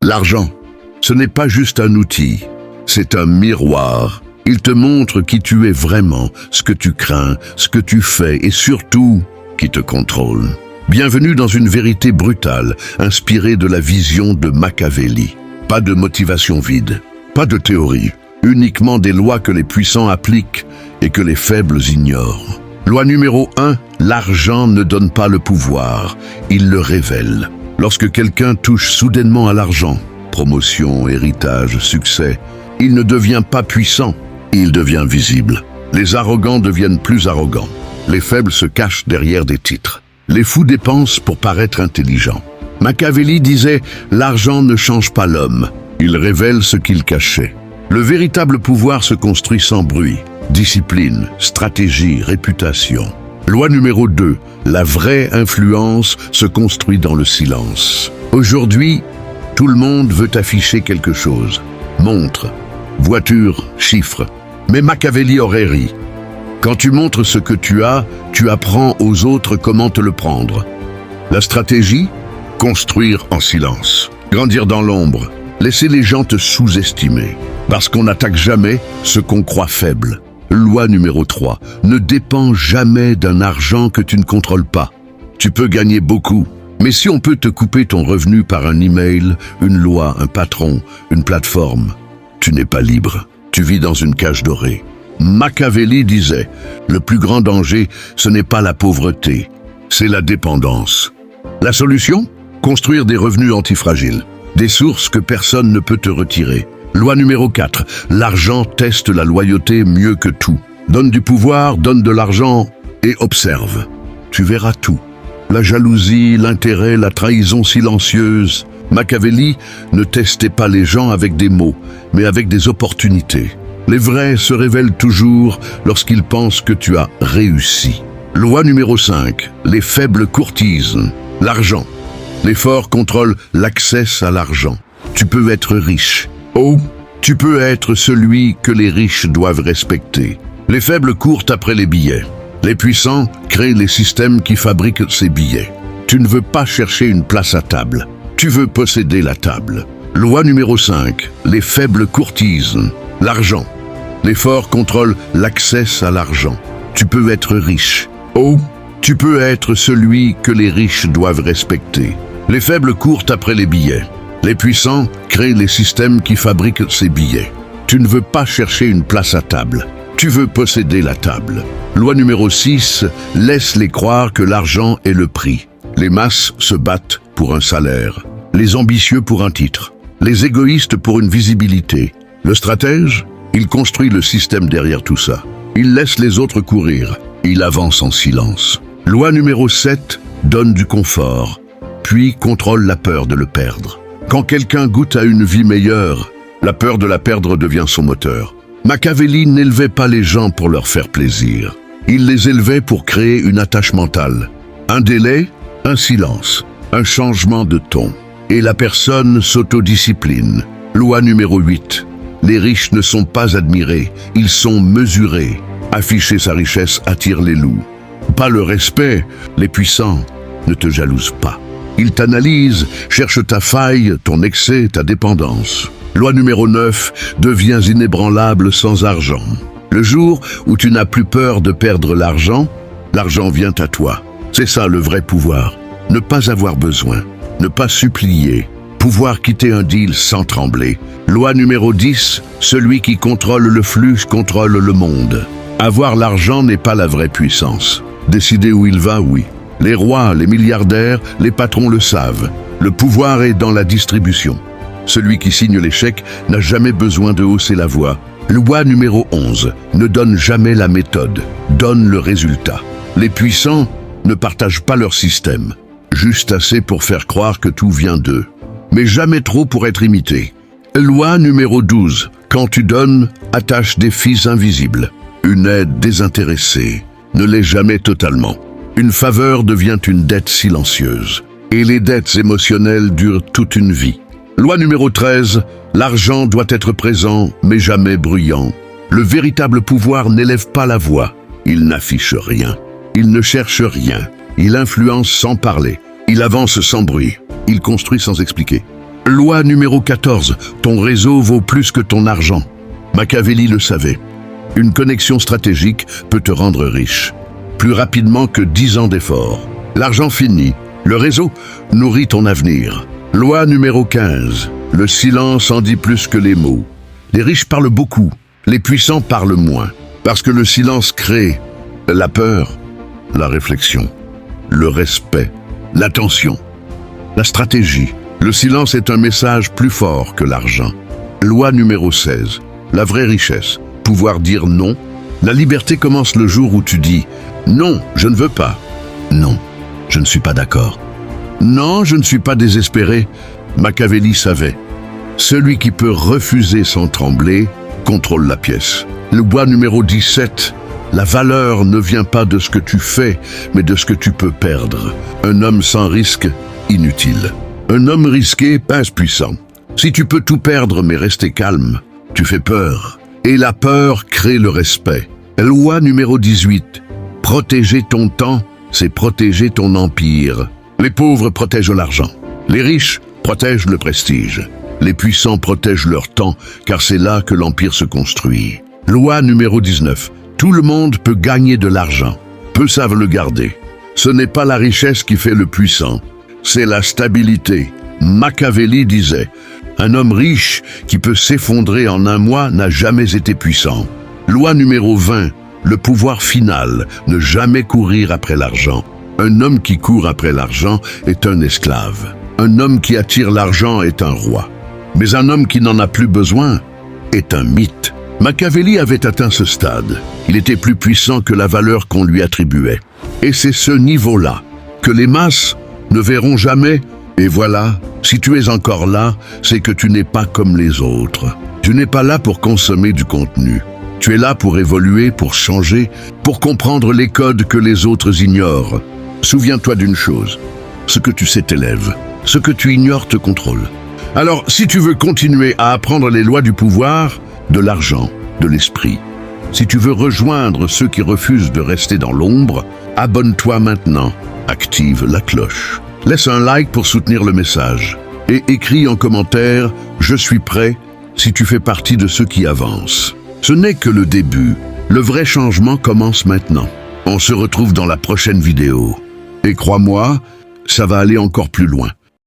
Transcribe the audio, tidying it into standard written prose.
L'argent, ce n'est pas juste un outil, c'est un miroir. Il te montre qui tu es vraiment, ce que tu crains, ce que tu fais et surtout, qui te contrôle. Bienvenue dans une vérité brutale, inspirée de la vision de Machiavelli. Pas de motivation vide, pas de théorie, uniquement des lois que les puissants appliquent et que les faibles ignorent. Loi numéro 1, l'argent ne donne pas le pouvoir, il le révèle. Lorsque quelqu'un touche soudainement à l'argent, promotion, héritage, succès, il ne devient pas puissant, il devient visible. Les arrogants deviennent plus arrogants. Les faibles se cachent derrière des titres. Les fous dépensent pour paraître intelligents. Machiavelli disait « L'argent ne change pas l'homme, il révèle ce qu'il cachait ». Le véritable pouvoir se construit sans bruit. Discipline, stratégie, réputation. Loi numéro 2, la vraie influence se construit dans le silence. Aujourd'hui, tout le monde veut afficher quelque chose. Montre, voiture, chiffres. Mais Machiavelli aurait ri. Quand tu montres ce que tu as, tu apprends aux autres comment te le prendre. La stratégie? Construire en silence. Grandir dans l'ombre. Laisser les gens te sous-estimer. Parce qu'on n'attaque jamais ce qu'on croit faible. Loi numéro 3. Ne dépends jamais d'un argent que tu ne contrôles pas. Tu peux gagner beaucoup, mais si on peut te couper ton revenu par un email, une loi, un patron, une plateforme, tu n'es pas libre. Tu vis dans une cage dorée. Machiavelli disait, le plus grand danger, ce n'est pas la pauvreté, c'est la dépendance. La solution? Construire des revenus antifragiles, des sources que personne ne peut te retirer. Loi numéro 4, l'argent teste la loyauté mieux que tout. Donne du pouvoir, donne de l'argent et observe. Tu verras tout. La jalousie, l'intérêt, la trahison silencieuse. Machiavelli ne testait pas les gens avec des mots, mais avec des opportunités. Les vrais se révèlent toujours lorsqu'ils pensent que tu as réussi. Loi numéro 5, les faibles courtisent. L'argent. Les forts contrôlent l'accès à l'argent. Tu peux être riche. Oh, tu peux être celui que les riches doivent respecter. Les faibles courent après les billets. Les puissants créent les systèmes qui fabriquent ces billets. Tu ne veux pas chercher une place à table. Tu veux posséder la table. Loi numéro 5. Les faibles courtisent. L'argent. Les forts contrôlent l'accès à l'argent. Tu peux être riche. Oh, tu peux être celui que les riches doivent respecter. Les faibles courent après les billets. Les puissants créent les systèmes qui fabriquent ces billets. Tu ne veux pas chercher une place à table. Tu veux posséder la table. Loi numéro 6. Laisse-les croire que l'argent est le prix. Les masses se battent pour un salaire. Les ambitieux pour un titre. Les égoïstes pour une visibilité. Le stratège, il construit le système derrière tout ça. Il laisse les autres courir. Il avance en silence. Loi numéro 7. Donne du confort, puis contrôle la peur de le perdre. Quand quelqu'un goûte à une vie meilleure, la peur de la perdre devient son moteur. Machiavelli n'élevait pas les gens pour leur faire plaisir. Il les élevait pour créer une attache mentale. Un délai, un silence, un changement de ton. Et la personne s'autodiscipline. Loi numéro 8. Les riches ne sont pas admirés, ils sont mesurés. Afficher sa richesse attire les loups. Pas le respect, les puissants ne te jalousent pas. Ils t'analysent, cherchent ta faille, ton excès, ta dépendance. Loi numéro 9, deviens inébranlable sans argent. Le jour où tu n'as plus peur de perdre l'argent vient à toi. C'est ça le vrai pouvoir. Ne pas avoir besoin, ne pas supplier, pouvoir quitter un deal sans trembler. Loi numéro 10, celui qui contrôle le flux contrôle le monde. Avoir l'argent n'est pas la vraie puissance. Décider où il va, oui. Les rois, les milliardaires, les patrons le savent. Le pouvoir est dans la distribution. Celui qui signe les chèques n'a jamais besoin de hausser la voix. Loi numéro 11. Ne donne jamais la méthode, donne le résultat. Les puissants ne partagent pas leur système. Juste assez pour faire croire que tout vient d'eux. Mais jamais trop pour être imité. Loi numéro 12. Quand tu donnes, attache des fils invisibles. Une aide désintéressée ne l'est jamais totalement. Une faveur devient une dette silencieuse. Et les dettes émotionnelles durent toute une vie. Loi numéro 13. L'argent doit être présent, mais jamais bruyant. Le véritable pouvoir n'élève pas la voix. Il n'affiche rien. Il ne cherche rien. Il influence sans parler. Il avance sans bruit. Il construit sans expliquer. Loi numéro 14. Ton réseau vaut plus que ton argent. Machiavelli le savait. Une connexion stratégique peut te rendre riche, plus rapidement que 10 ans d'efforts. L'argent finit. Le réseau nourrit ton avenir. Loi numéro 15. Le silence en dit plus que les mots. Les riches parlent beaucoup, les puissants parlent moins. Parce que le silence crée la peur, la réflexion, le respect, l'attention, la stratégie. Le silence est un message plus fort que l'argent. Loi numéro 16. La vraie richesse. Pouvoir dire non. La liberté commence le jour où tu dis « Non, je ne veux pas. Non, je ne suis pas d'accord. Non, je ne suis pas désespéré. » Machiavelli savait. Celui qui peut refuser sans trembler contrôle la pièce. Loi numéro 17. La valeur ne vient pas de ce que tu fais, mais de ce que tu peux perdre. Un homme sans risque, inutile. Un homme risqué, pince puissant. Si tu peux tout perdre mais rester calme, tu fais peur. Et la peur crée le respect. Loi numéro 18. Protéger ton temps, c'est protéger ton empire. Les pauvres protègent l'argent. Les riches protègent le prestige. Les puissants protègent leur temps, car c'est là que l'empire se construit. Loi numéro 19. Tout le monde peut gagner de l'argent. Peu savent le garder. Ce n'est pas la richesse qui fait le puissant, c'est la stabilité. Machiavelli disait « Un homme riche qui peut s'effondrer en un mois n'a jamais été puissant. » Loi numéro 20. Le pouvoir final, ne jamais courir après l'argent. Un homme qui court après l'argent est un esclave. Un homme qui attire l'argent est un roi. Mais un homme qui n'en a plus besoin est un mythe. Machiavelli avait atteint ce stade. Il était plus puissant que la valeur qu'on lui attribuait. Et c'est ce niveau-là que les masses ne verront jamais. Et voilà, si tu es encore là, c'est que tu n'es pas comme les autres. Tu n'es pas là pour consommer du contenu. Tu es là pour évoluer, pour changer, pour comprendre les codes que les autres ignorent. Souviens-toi d'une chose, ce que tu sais t'élève, ce que tu ignores te contrôle. Alors, si tu veux continuer à apprendre les lois du pouvoir, de l'argent, de l'esprit, si tu veux rejoindre ceux qui refusent de rester dans l'ombre, abonne-toi maintenant, active la cloche. Laisse un like pour soutenir le message et écris en commentaire « Je suis prêt » si tu fais partie de ceux qui avancent. Ce n'est que le début. Le vrai changement commence maintenant. On se retrouve dans la prochaine vidéo. Et crois-moi, ça va aller encore plus loin.